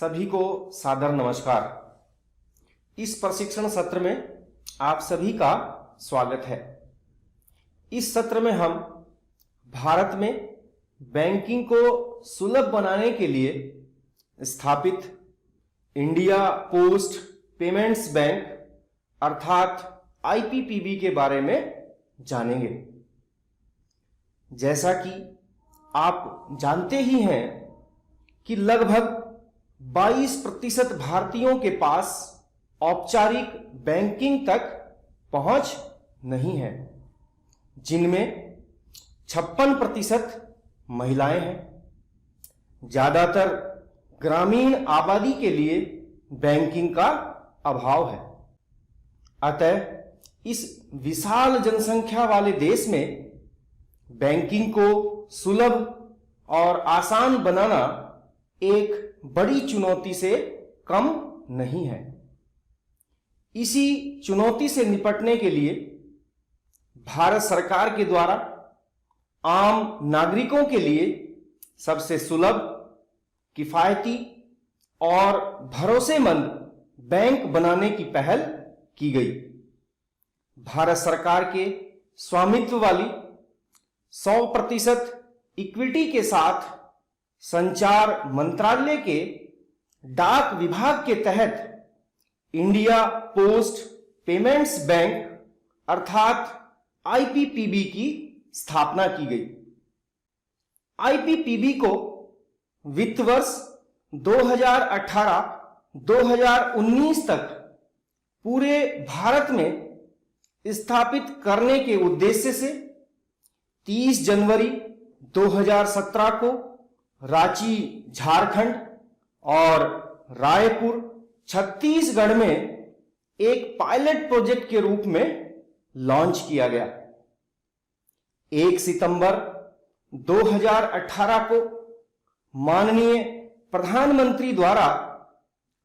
सभी को सादर नमस्कार। इस प्रशिक्षण सत्र में आप सभी का स्वागत है। इस सत्र में हम भारत में बैंकिंग को सुलभ बनाने के लिए स्थापित इंडिया पोस्ट पेमेंट्स बैंक अर्थात आईपीपीबी के बारे में जानेंगे। जैसा कि आप जानते ही हैं कि लगभग 22% भारतीयों के पास औपचारिक बैंकिंग तक पहुंच नहीं है, जिनमें 56% महिलाएं हैं। ज्यादातर ग्रामीण आबादी के लिए बैंकिंग का अभाव है। अतः इस विशाल जनसंख्या वाले देश में बैंकिंग को सुलभ और आसान बनाना एक बड़ी चुनौती से कम नहीं है। इसी चुनौती से निपटने के लिए भारत सरकार के द्वारा आम नागरिकों के लिए सबसे सुलभ, किफायती और भरोसेमंद बैंक बनाने की पहल की गई। भारत सरकार के स्वामित्व वाली 100% इक्विटी के साथ संचार मंत्रालय के डाक विभाग के तहत इंडिया पोस्ट पेमेंट्स बैंक अर्थात आईपीपीबी की स्थापना की गई। आईपीपीबी को वित्त वर्ष 2018-2019 तक पूरे भारत में स्थापित करने के उद्देश्य से 30 जनवरी 2017 को रांची झारखंड और रायपुर छत्तीसगढ़ में एक पायलट प्रोजेक्ट के रूप में लॉन्च किया गया। 1 सितंबर 2018 को माननीय प्रधानमंत्री द्वारा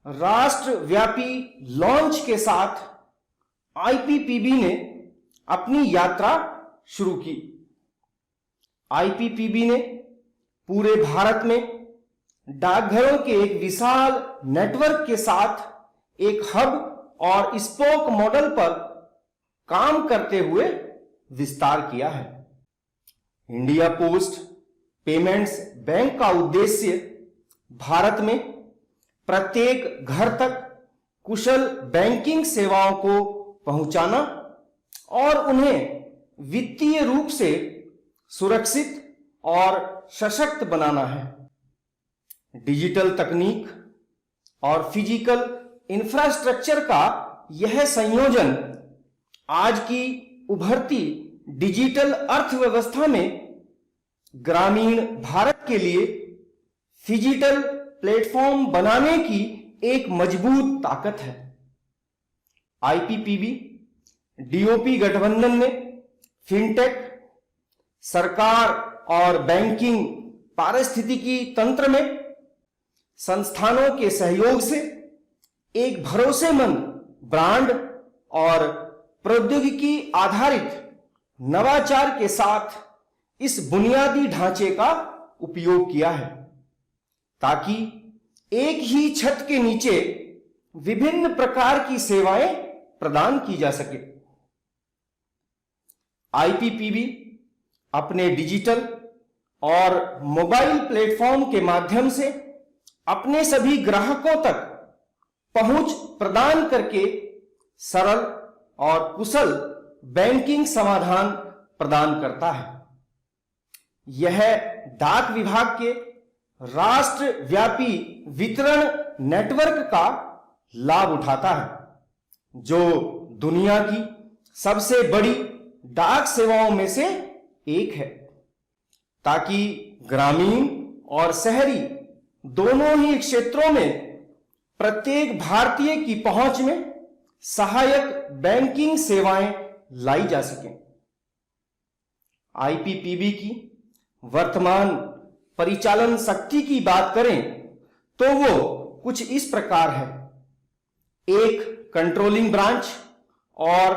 राष्ट्रव्यापी लॉन्च के साथ आईपीपीबी ने अपनी यात्रा शुरू की। आईपीपीबी ने पूरे भारत में डाकघरों के एक विशाल नेटवर्क के साथ एक हब और स्पोक मॉडल पर काम करते हुए विस्तार किया है। इंडिया पोस्ट पेमेंट्स बैंक का उद्देश्य भारत में प्रत्येक घर तक कुशल बैंकिंग सेवाओं को पहुंचाना और उन्हें वित्तीय रूप से सुरक्षित और सशक्त बनाना है। डिजिटल तकनीक और फिजिकल इंफ्रास्ट्रक्चर का यह संयोजन आज की उभरती डिजिटल अर्थव्यवस्था में ग्रामीण भारत के लिए फिजिकल प्लेटफॉर्म बनाने की एक मजबूत ताकत है। आईपीपीबी डीओपी गठबंधन ने फिनटेक, सरकार और बैंकिंग पारिस्थितिकी तंत्र में संस्थानों के सहयोग से एक भरोसेमंद ब्रांड और प्रौद्योगिकी आधारित नवाचार के साथ इस बुनियादी ढांचे का उपयोग किया है, ताकि एक ही छत के नीचे विभिन्न प्रकार की सेवाएं प्रदान की जा सके। आईपीपीबी अपने डिजिटल और मोबाइल प्लेटफॉर्म के माध्यम से अपने सभी ग्राहकों तक पहुंच प्रदान करके सरल और कुशल बैंकिंग समाधान प्रदान करता है। यह डाक विभाग के राष्ट्रव्यापी वितरण नेटवर्क का लाभ उठाता है, जो दुनिया की सबसे बड़ी डाक सेवाओं में से एक है, ताकि ग्रामीण और शहरी दोनों ही क्षेत्रों में प्रत्येक भारतीय की पहुंच में सहायक बैंकिंग सेवाएं लाई जा सकें। आईपीपीबी की वर्तमान परिचालन शक्ति की बात करें तो वो कुछ इस प्रकार है। एक कंट्रोलिंग ब्रांच और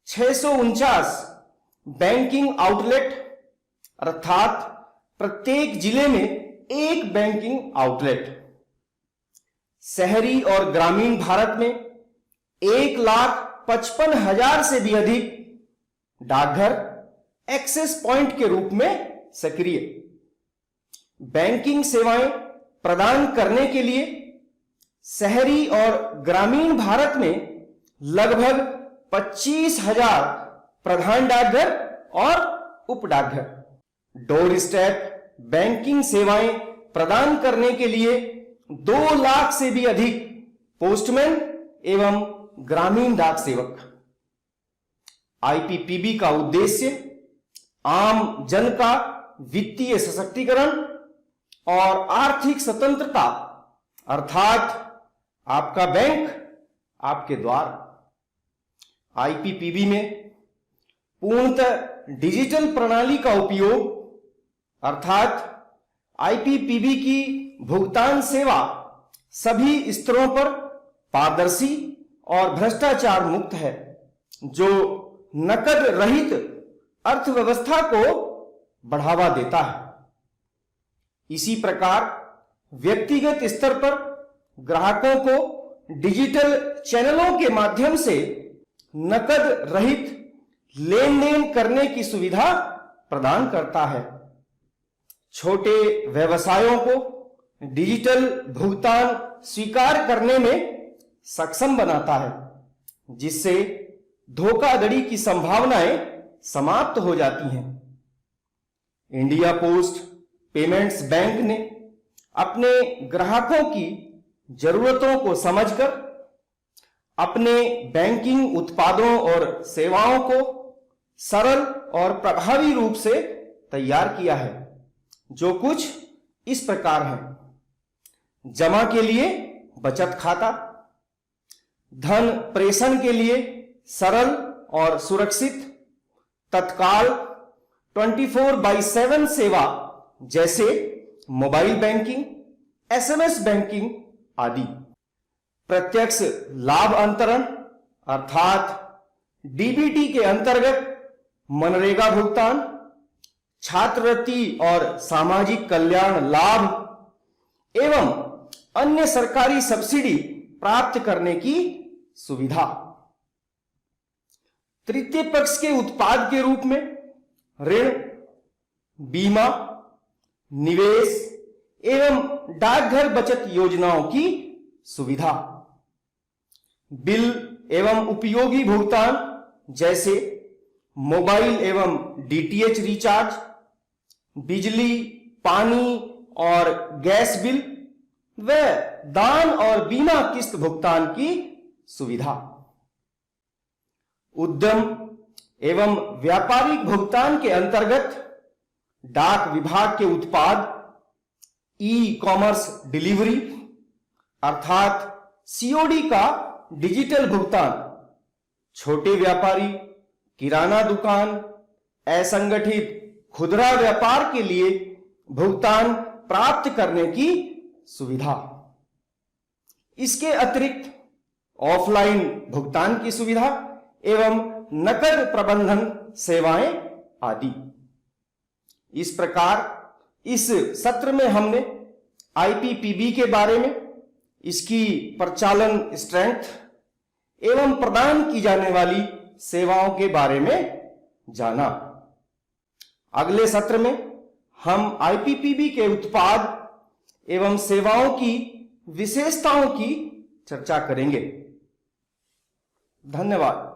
649 बैंकिंग आउटलेट अर्थात प्रत्येक जिले में एक बैंकिंग आउटलेट। शहरी और ग्रामीण भारत में 1,55,000 से भी अधिक डाकघर एक्सेस पॉइंट के रूप में सक्रिय। बैंकिंग सेवाएं प्रदान करने के लिए शहरी और ग्रामीण भारत में लगभग 25,000 प्रधान डाकघर और उप डाकघर। डोर स्टेप बैंकिंग सेवाएं प्रदान करने के लिए 2 लाख से भी अधिक पोस्टमैन एवं ग्रामीण डाक सेवक। आईपीपीबी का उद्देश्य आम जन का वित्तीय सशक्तिकरण और आर्थिक स्वतंत्रता, अर्थात आपका बैंक आपके द्वार। आईपीपीबी में पूर्णतः डिजिटल प्रणाली का उपयोग, अर्थात आईपीपीबी की भुगतान सेवा सभी स्तरों पर पारदर्शी और भ्रष्टाचार मुक्त है, जो नकद रहित अर्थव्यवस्था को बढ़ावा देता है। इसी प्रकार व्यक्तिगत स्तर पर ग्राहकों को डिजिटल चैनलों के माध्यम से नकद रहित लेन देन करने की सुविधा प्रदान करता है। छोटे व्यवसायों को डिजिटल भुगतान स्वीकार करने में सक्षम बनाता है, जिससे धोखाधड़ी की संभावनाएं समाप्त हो जाती हैं। इंडिया पोस्ट पेमेंट्स बैंक ने अपने ग्राहकों की जरूरतों को समझकर अपने बैंकिंग उत्पादों और सेवाओं को सरल और प्रभावी रूप से तैयार किया है, जो कुछ इस प्रकार है। जमा के लिए बचत खाता, धन प्रेषण के लिए सरल और सुरक्षित तत्काल 24/7 सेवा जैसे मोबाइल बैंकिंग, एसएमएस बैंकिंग आदि। प्रत्यक्ष लाभ अंतरण अर्थात डीबीटी के अंतर्गत मनरेगा भुगतान, छात्रवृत्ति और सामाजिक कल्याण लाभ एवं अन्य सरकारी सब्सिडी प्राप्त करने की सुविधा। तृतीय पक्ष के उत्पाद के रूप में ऋण, बीमा, निवेश एवं डाकघर बचत योजनाओं की सुविधा। बिल एवं उपयोगी भुगतान जैसे मोबाइल एवं डीटीएच रिचार्ज, बिजली, पानी और गैस बिल व दान और बीमा किस्त भुगतान की सुविधा। उद्यम एवं व्यापारिक भुगतान के अंतर्गत डाक विभाग के उत्पाद ई कॉमर्स डिलीवरी अर्थात सीओडी का डिजिटल भुगतान, छोटे व्यापारी, किराना दुकान, असंगठित खुदरा व्यापार के लिए भुगतान प्राप्त करने की सुविधा। इसके अतिरिक्त ऑफलाइन भुगतान की सुविधा एवं नकद प्रबंधन सेवाएं आदि। इस प्रकार इस सत्र में हमने आईपीपीबी के बारे में, इसकी प्रचालन स्ट्रेंथ एवं प्रदान की जाने वाली सेवाओं के बारे में जाना। अगले सत्र में हम आईपीपीबी के उत्पाद एवं सेवाओं की विशेषताओं की चर्चा करेंगे। धन्यवाद।